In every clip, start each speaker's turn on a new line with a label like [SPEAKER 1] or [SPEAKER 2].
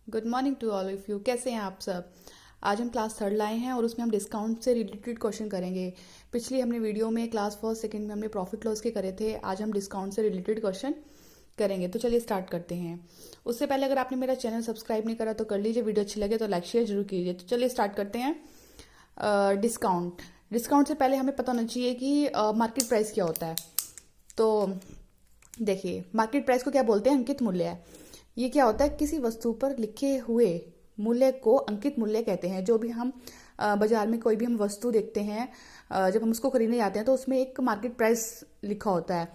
[SPEAKER 1] Good morning to all of you. कैसे हैं आप सब। आज हम क्लास थर्ड लाए हैं और उसमें हम डिस्काउंट से रिलेटेड क्वेश्चन करेंगे। पिछली हमने वीडियो में क्लास फर्स्ट सेकंड में हमने प्रॉफिट लॉस के करे थे। आज हम डिस्काउंट से रिलेटेड क्वेश्चन करेंगे। तो चलिए स्टार्ट करते हैं। उससे पहले अगर आपने मेरा चैनल सब्सक्राइब नहीं करा तो कर लीजिए। वीडियो अच्छी लगे तो लाइक शेयर जरूर कीजिए। तो चलिए स्टार्ट करते हैं। डिस्काउंट डिस्काउंट से पहले हमें पता होना चाहिए कि मार्केट प्राइस क्या होता है। तो देखिए, मार्केट प्राइस को क्या बोलते हैं? अंकित मूल्य है। ये क्या होता है? किसी वस्तु पर लिखे हुए मूल्य को अंकित मूल्य कहते हैं। जो भी हम बाजार में कोई भी हम वस्तु देखते हैं, जब हम उसको खरीदने जाते हैं तो उसमें एक मार्केट प्राइस लिखा होता है।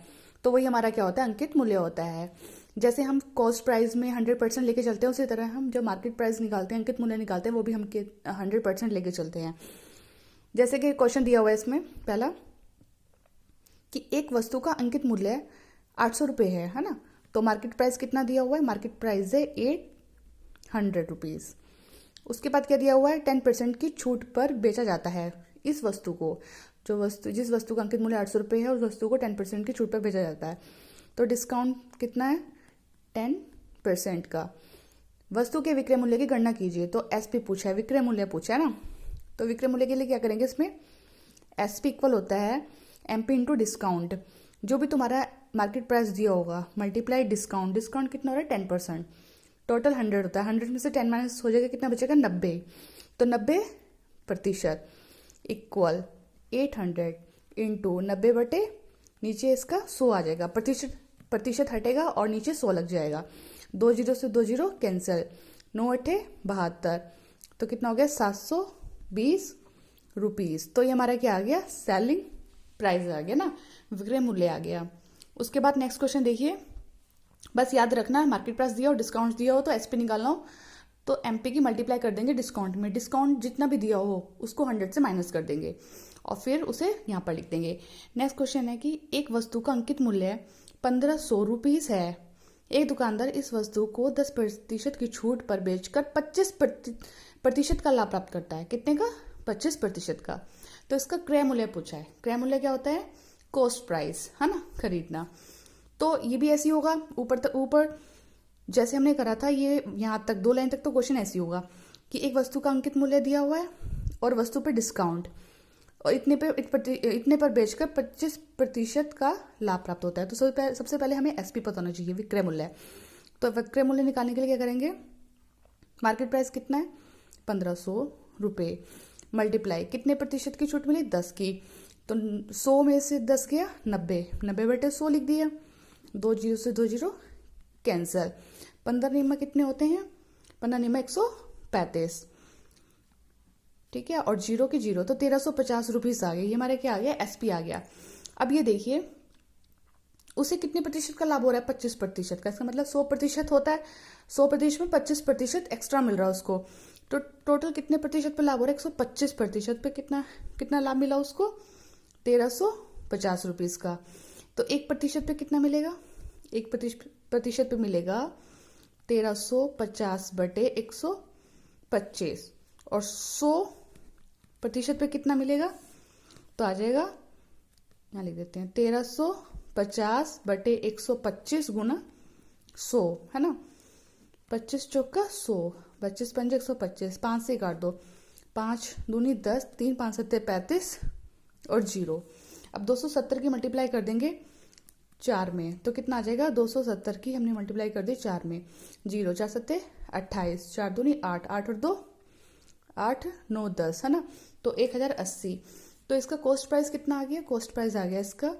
[SPEAKER 1] तो वही हमारा क्या होता है? अंकित मूल्य होता है। जैसे हम कॉस्ट प्राइस में 100% लेके चलते हैं, उसी तरह हम जब मार्केट प्राइस निकालते हैं, अंकित मूल्य निकालते हैं, वो भी हम 100% लेके चलते हैं। जैसे कि क्वेश्चन दिया हुआ है इसमें पहला, कि एक वस्तु का अंकित मूल्य 800 रुपये है ना। तो मार्केट प्राइस कितना दिया हुआ है? मार्केट प्राइस है 800 रुपीज़। उसके बाद क्या दिया हुआ है? 10% की छूट पर बेचा जाता है इस वस्तु को। जिस वस्तु का अंकित मूल्य 800 रुपये है, उस वस्तु को 10% की छूट पर बेचा जाता है। तो डिस्काउंट कितना है? 10% का। वस्तु के विक्रय मूल्य की गणना कीजिए। तो एसपी पूछा है, विक्रय मूल्य पूछा है ना। तो विक्रय मूल्य के लिए क्या करेंगे? इसमें एसपी इक्वल होता है एमपी इंटू डिस्काउंट। जो भी तुम्हारा मार्केट प्राइस दिया होगा मल्टीप्लाई डिस्काउंट। डिस्काउंट कितना हो रहा है? 10%। टोटल 100 होता है। 100 में से 10 माइनस हो जाएगा, कितना बचेगा? 90। तो 90% इक्वल 800 इंटू 90 नीचे इसका 100 आ जाएगा। प्रतिशत प्रतिशत हटेगा और नीचे 100 लग जाएगा। 2 जीरो से 2 जीरो कैंसिल। 9 8 72। तो कितना हो गया? 720 रुपीज़। तो ये हमारा क्या आ गया? सेलिंग प्राइस आ गया ना, विक्रय मूल्य आ गया। उसके बाद नेक्स्ट क्वेश्चन देखिए। बस याद रखना, मार्केट प्राइस दिया हो, डिस्काउंट दिया हो, तो एसपी निकालना हो तो एमपी की मल्टीप्लाई कर देंगे डिस्काउंट में। डिस्काउंट जितना भी दिया हो उसको 100 से माइनस कर देंगे और फिर उसे यहाँ पर लिख देंगे। नेक्स्ट क्वेश्चन है कि एक वस्तु का अंकित मूल्य 1500 रुपीज़ है। एक दुकानदार इस वस्तु को 10% की छूट पर बेचकर 25% का लाभ प्राप्त करता है। कितने का? 25% का। तो इसका क्रय मूल्य पूछा है। क्रय मूल्य क्या होता है? कॉस्ट प्राइस, है ना, खरीदना। तो ये भी ऐसी होगा, ऊपर तक ऊपर जैसे हमने करा था, ये यहाँ तक 2 लाइन तक तो क्वेश्चन ऐसी होगा कि एक वस्तु का अंकित मूल्य दिया हुआ है और वस्तु पे डिस्काउंट, और इतने पर बेचकर 25% का लाभ प्राप्त होता है। तो सबसे पहले हमें एसपी पता होना चाहिए, विक्रय मूल्य। तो विक्रय मूल्य निकालने के लिए क्या करेंगे? मार्केट प्राइस कितना है? 1500 रुपये मल्टीप्लाई कितने प्रतिशत की छूट मिली? 10 की। तो 100 में से 10 गया 90। 90/100 लिख दिया। 2 जीरो से 2 जीरो कैंसल। 15 नियम कितने होते हैं? 15 नियम 135। ठीक है, और जीरो की जीरो, तो 1350 रुपीज़ आ गए। ये हमारे क्या आ गया? एसपी आ गया। अब ये देखिए, उसे कितने प्रतिशत का लाभ हो रहा है? 25% का। इसका मतलब 100% होता है। 100% में 25% एक्स्ट्रा मिल रहा है उसको। तो टोटल कितने प्रतिशत पे लाभ हो रहा है? 125% पे कितना कितना लाभ मिला उसको? 1350 रुपीज़ का। तो 1% पे कितना मिलेगा? 1% पे मिलेगा 1350/125। और 100% पे कितना मिलेगा? तो आ जाएगा, यहाँ लिख देते हैं, 1350/125 गुना 100, है ना। 25 चौका 100, 25 पंजे 125, 5 से काट दो, 5 दूनी 10, 3 5 सत्ते 35 और जीरो। अब 270 की मल्टीप्लाई कर देंगे 4 में, तो कितना आ जाएगा? 270 की हमने मल्टीप्लाई कर दी 4 में। 0 4 सत्ते 28, 4 दूनी 8, 8 और 2 8 9 10, है ना। तो 1080। तो इसका कॉस्ट प्राइस कितना आ गया? कॉस्ट प्राइस आ गया इसका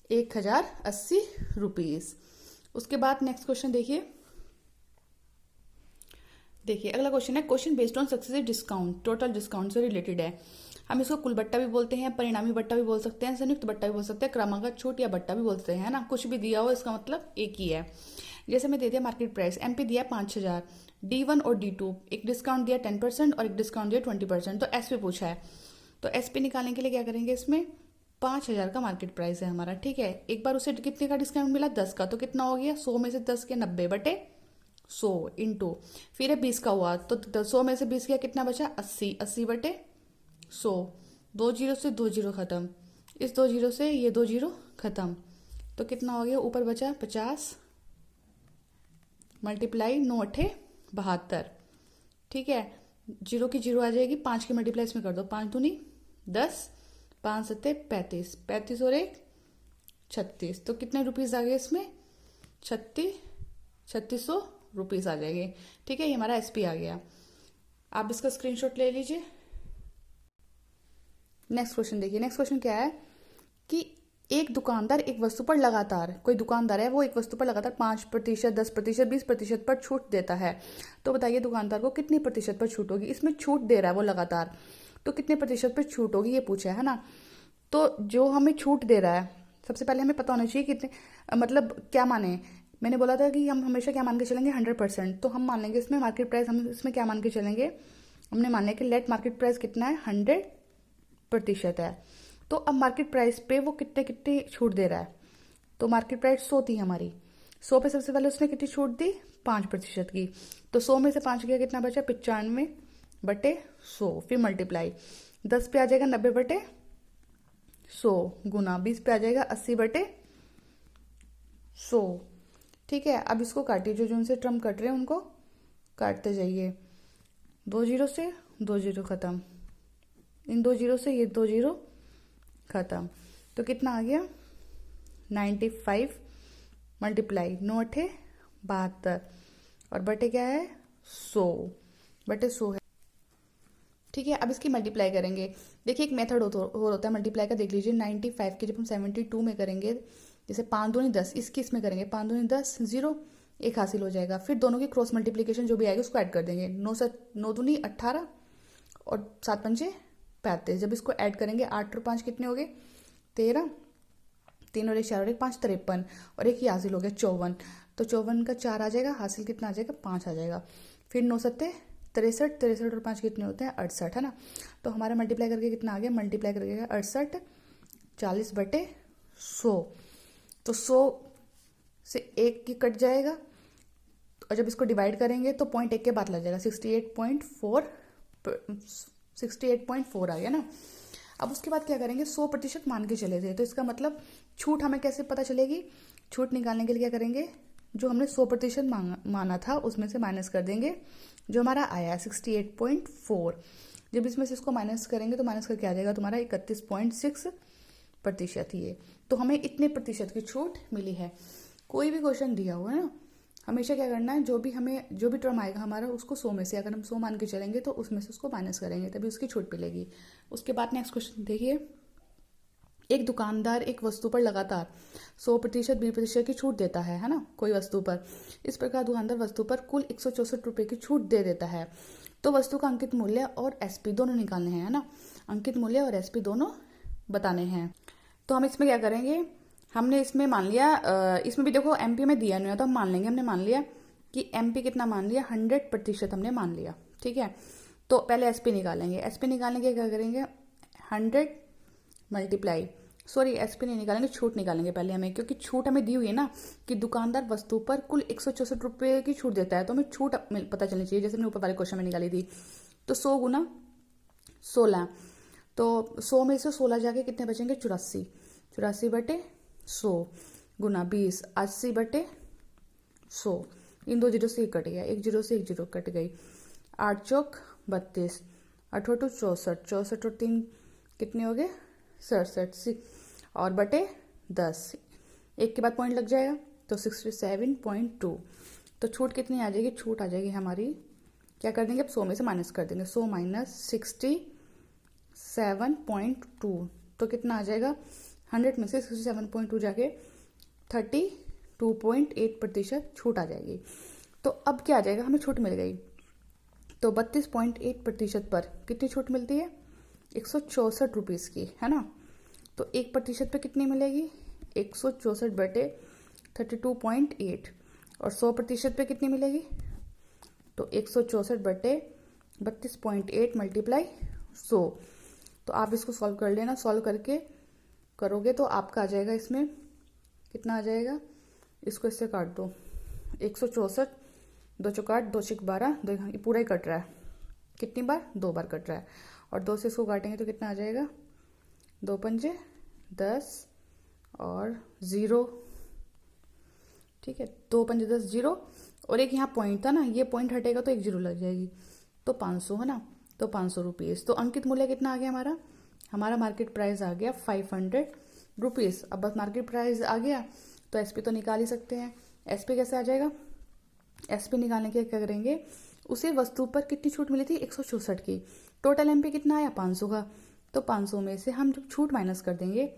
[SPEAKER 1] 1080 रुपीज़। उसके बाद नेक्स्ट क्वेश्चन देखिए। अगला क्वेश्चन है, question based on successive discount, total discount से रिलेटेड है। हम इसको कुल बट्टा भी बोलते हैं, परिणामी बट्टा भी बोल सकते हैं, संयुक्त बट्टा भी बोल सकते हैं, क्रमागत छूट या बट्टा भी बोलते हैं, है ना। कुछ भी दिया हो इसका मतलब एक ही है। जैसे मैं दे दिया मार्केट प्राइस, एमपी दिया 5000, D1 और D2, एक डिस्काउंट दिया 10% और एक डिस्काउंट दिया 20%। तो एसपी पूछा है। तो एसपी निकालने के लिए क्या करेंगे? इसमें 5000 का मार्केट प्राइस है हमारा, ठीक है। एक बार उसे कितने का डिस्काउंट मिला? 10 का। तो कितना हो गया? 100 में से 10 के 90/100 इंटू, फिर है 20 का हुआ, तो 100 में से 20 गया, कितना बचा? 80। 80/100। 2 जीरो से 2 जीरो खत्म, इस 2 जीरो से ये 2 जीरो खत्म। तो कितना हो गया? ऊपर बचा 50 मल्टीप्लाई 9 8 72। ठीक है, जीरो की जीरो आ जाएगी, 5 की मल्टीप्लाई इसमें कर दो, 5 दूनी 10, 5 सत्ते 35, 35 और 1 36। तो कितने रुपीज़ आ गए इसमें? 3600 रुपीज़ आ जाएंगे। ठीक है, ये हमारा एसपी आ गया। आप इसका स्क्रीनशॉट ले लीजिए। नेक्स्ट क्वेश्चन देखिए। नेक्स्ट क्वेश्चन क्या है कि एक दुकानदार एक वस्तु पर लगातार, कोई दुकानदार है वो एक वस्तु पर लगातार 5%, 10%, 20% पर छूट देता है। तो बताइए दुकानदार को कितनी प्रतिशत पर छूट होगी? इसमें छूट दे रहा है वो लगातार, तो कितने प्रतिशत पर छूट होगी ये पूछा है ना। तो जो हमें छूट दे रहा है, सबसे पहले हमें पता होना चाहिए कितने, मतलब क्या माने। मैंने बोला था कि हम हमेशा क्या मान के चलेंगे? 100%। तो हम मान लेंगे इसमें मार्केट प्राइस, हम इसमें क्या मान के चलेंगे? हमने मान लिया कि लेट मार्केट प्राइस कितना है? 100% है। तो अब मार्केट प्राइस पे वो कितने कितने छूट दे रहा है? तो मार्केट प्राइस 100 थी हमारी, 100 पे सबसे पहले उसने कितनी छूट दी? 5% की। तो 100 में से 5 गया, कितना बचा? 95/100। फिर मल्टीप्लाई 10 पे आ जाएगा 90/100 गुना 20 पे आ जाएगा 80/100। ठीक है, अब इसको काटिए, जो जो उनसे टर्म कट रहे हैं उनको काटते जाइए। 2 जीरो से 2 जीरो खत्म, इन 2 जीरो से ये 2 जीरो खत्म। तो कितना आ गया? 95 मल्टीप्लाई 9 8 72 और बटे क्या है? 100/100 है। ठीक है, अब इसकी मल्टीप्लाई करेंगे। देखिए एक मेथड होता है मल्टीप्लाई का, देख लीजिए। 95 की जब हम 72 में करेंगे, जैसे 5 दूनी 10, इसकी इसमें करेंगे 5 दूनी 10, 0 एक हासिल हो जाएगा। फिर दोनों की क्रॉस मल्टीप्लीकेशन जो भी आएगी उसको ऐड कर देंगे। 9 दूनी 18 और 7 पंजे 35। जब इसको ऐड करेंगे 8 और 5 कितने हो गए? 13, 3 और 1 4 और 1 5 53 और एक ही हासिल हो गया 54। तो 54 का 4 आ जाएगा, हासिल कितना आ जाएगा? 5 आ जाएगा। फिर 9 सत्ते 63, 63 और 5 कितने होते हैं? 68 है ना। तो हमारा मल्टीप्लाई करके कितना आ गया? मल्टीप्लाई करके 68 40/100। तो 100 से 1 की कट जाएगा, और जब इसको डिवाइड करेंगे तो 0.1 के बाद लग जाएगा। 68.4 आ गया ना। अब उसके बाद क्या करेंगे? 100% मान के चले थे, तो इसका मतलब छूट हमें कैसे पता चलेगी? छूट निकालने के लिए क्या करेंगे? जो हमने 100% माना था उसमें से माइनस कर देंगे जो हमारा आया 68.4। जब इसमें से इसको माइनस करेंगे तो माइनस करके आ जाएगा तुम्हारा 31.6%। ये तो हमें इतने प्रतिशत की छूट मिली है। कोई भी क्वेश्चन दिया हुआ है ना, हमेशा क्या करना है? जो भी टर्म आएगा हमारा, उसको 100 में से, अगर हम 100 मान के चलेंगे तो उसमें से उसको माइनस करेंगे, तभी उसकी छूट मिलेगी। उसके बाद नेक्स्ट क्वेश्चन देखिए। एक दुकानदार एक वस्तु पर लगातार 100%, 20% की छूट देता है ना, कोई वस्तु पर। इस प्रकार दुकानदार वस्तु पर कुल 164 रुपये की छूट दे देता है। तो वस्तु का अंकित मूल्य और एसपी दोनों निकालने हैं, है ना। अंकित मूल्य और एसपी दोनों बताने हैं। तो हम इसमें क्या करेंगे? हमने इसमें मान लिया, इसमें भी देखो एमपी में दिया नहीं है, तो हम मान लेंगे, हमने मान लिया कि एमपी कितना मान लिया? 100% हमने मान लिया। ठीक है, तो पहले एसपी निकालेंगे। एसपी निकालने के क्या करेंगे? 100 मल्टीप्लाई, सॉरी एसपी नहीं निकालेंगे, छूट निकालेंगे पहले हमें, क्योंकि छूट हमें दी हुई है ना कि दुकानदार वस्तु पर कुल 164 रुपये की छूट देता है, तो हमें छूट पता चलनी चाहिए, जैसे हमने ऊपर वाले क्वेश्चन में निकाली थी। तो 100 गुना 16, तो 100 में से 16 जाके कितने बचेंगे? 84, 84/100 गुना 20, 80/100। इन 2 जीरो से कट गया, 1 जीरो से 1 जीरो कट गई। 8 चौक 32, 8 2 64, 64 और 3 कितने हो गए? 67 और बटे 10, एक के बाद पॉइंट लग जाएगा, तो 67.2। तो छूट कितनी आ जाएगी? छूट आ जाएगी हमारी, क्या कर देंगे? अब 100 में से माइनस कर देंगे, 100 माइनस 67.2, तो कितना आ जाएगा? 100 में से 67.2 जाके 32.8% छूट आ जाएगी। तो अब क्या आ जाएगा? हमें छूट मिल गई, तो 32.8% पर कितनी छूट मिलती है? 164 रुपीज़ की, है ना। तो 1% पे कितनी मिलेगी? 164/32.8। और 100% पे कितनी मिलेगी? तो 164/32.8 मल्टीप्लाई 100। तो आप इसको सॉल्व कर लेना, सॉल्व करके करोगे तो आपका आ जाएगा, इसमें कितना आ जाएगा? इसको इससे काट दो, 164, 2 चौकाट 2 6 12, ये पूरा ही कट रहा है। कितनी बार? 2 बार कट रहा है। और 2 से इसको काटेंगे तो कितना आ जाएगा? 2 पंजे 10 और 0। ठीक है, 2 पंजे 10 0 और एक यहाँ पॉइंट था ना, ये पॉइंट हटेगा तो एक जीरो लग जाएगी, तो 500 है ना, तो 500 रुपीज़। तो अंकित मूल्य कितना आ गया हमारा, हमारा मार्केट प्राइस आ गया 500 रुपीज़। अब बस मार्केट प्राइस आ गया तो एसपी तो निकाल ही सकते हैं। एसपी कैसे आ जाएगा, एसपी निकालने के क्या करेंगे, उसे वस्तु पर कितनी छूट मिली थी 164 की, टोटल एमपी कितना आया 500 का, तो 500 में से हम जब छूट माइनस कर देंगे,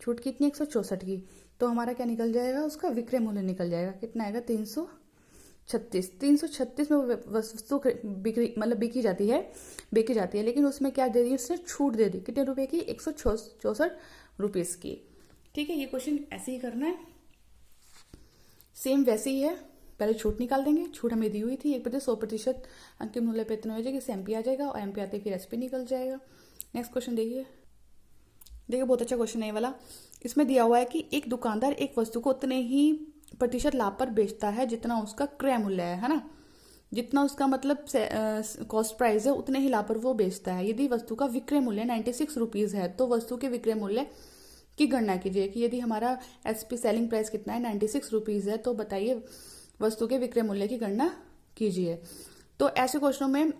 [SPEAKER 1] छूट कितनी 164 की, तो हमारा क्या निकल जाएगा, उसका विक्रय मूल्य निकल जाएगा, कितना आएगा 336। 336 में वस्तु बिक्री मतलब बिकी जाती है, लेकिन उसमें क्या दे दी, उसने छूट दे दी कितने रुपए की 164 रुपीज़ की। ठीक है, ये क्वेश्चन ऐसे ही करना है, सेम वैसे ही है। पहले छूट निकाल देंगे, छूट हमें दी हुई थी 100% अंतिम मूल्य पे इतना हो जाएगा, इससे एमपी आ जाएगा और एमपी आते फिर एसपी निकल जाएगा। नेक्स्ट क्वेश्चन देखिए, बहुत अच्छा क्वेश्चन है ये वाला। इसमें दिया हुआ है कि एक दुकानदार एक वस्तु को उतने ही प्रतिशत लाभ पर बेचता है जितना उसका क्रय मूल्य है ना, जितना उसका मतलब कॉस्ट प्राइस है उतने ही लाभ पर वो बेचता है। यदि वस्तु का विक्रय मूल्य 96 रुपीज़ है तो वस्तु के विक्रय मूल्य की गणना कीजिए कि यदि हमारा एसपी सेलिंग प्राइस कितना है 96 रुपीज़ है, तो बताइए वस्तु के विक्रय मूल्य की गणना कीजिए। तो ऐसे क्वेश्चनों में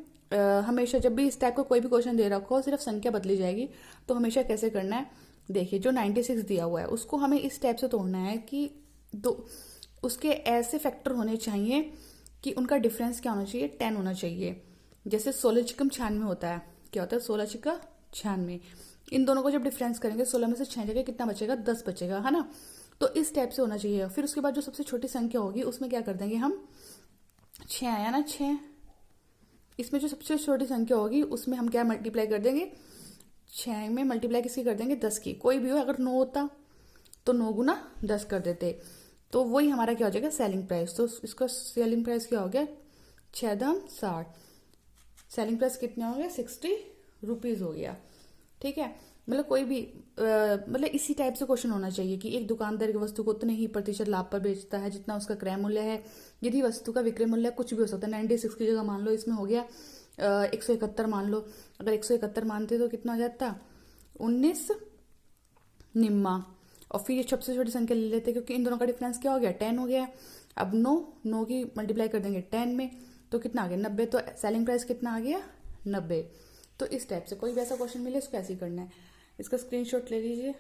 [SPEAKER 1] हमेशा जब भी इस टाइप का कोई भी क्वेश्चन दे रखा हो, सिर्फ संख्या बदली जाएगी, तो हमेशा कैसे करना है, देखिए जो 96 दिया हुआ है उसको हमें इस टाइप से तोड़ना है कि दो उसके ऐसे फैक्टर होने चाहिए कि उनका डिफरेंस क्या होना चाहिए, 10 होना चाहिए। जैसे 16 चिकम 96 होता है, क्या होता है 16 चिका 96, इन दोनों को जब डिफरेंस करेंगे 16 में से 6 जगह कितना बचेगा 10 बचेगा, है ना। तो इस टाइप से होना चाहिए। फिर उसके बाद जो सबसे छोटी संख्या होगी उसमें क्या कर देंगे हम, 6 आया ना 6, इसमें जो सबसे छोटी संख्या होगी उसमें हम क्या मल्टीप्लाई कर देंगे, 6 में मल्टीप्लाई किसकी कर देंगे 10 की, कोई भी हो, अगर 9 होता तो 9 गुना 10 कर देते, तो वही हमारा क्या हो जाएगा सेलिंग प्राइस। तो इसका सेलिंग प्राइस क्या हो गया 6 दाम 60, सेलिंग प्राइस कितना हो गया 60 रुपीज़ हो गया। ठीक है, मतलब कोई भी मतलब इसी टाइप से क्वेश्चन होना चाहिए कि एक दुकानदार की वस्तु को उतने ही प्रतिशत लाभ पर बेचता है जितना उसका क्रय मूल्य है। यदि वस्तु का विक्रय मूल्य कुछ भी हो सकता है, 96 की जगह मान लो इसमें हो गया 171 मान लो, अगर 171 मानते तो कितना हो जाता 19 निम्मा, और फिर ये सबसे छोटी संख्या ले लेते क्योंकि इन दोनों का डिफरेंस क्या हो गया 10 हो गया। अब 9 की मल्टीप्लाई कर देंगे 10 में तो कितना आ गया 90, तो सेलिंग प्राइस कितना आ गया 90। तो इस टाइप से कोई भी ऐसा क्वेश्चन मिले इसको ऐसे ही करना है, इसका स्क्रीनशॉट ले लीजिए।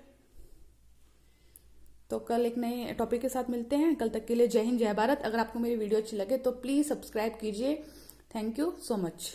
[SPEAKER 1] तो कल एक नए टॉपिक के साथ मिलते हैं, कल तक के लिए जय हिंद जय भारत। अगर आपको मेरी वीडियो अच्छी लगे तो प्लीज़ सब्सक्राइब कीजिए। Thank you so much.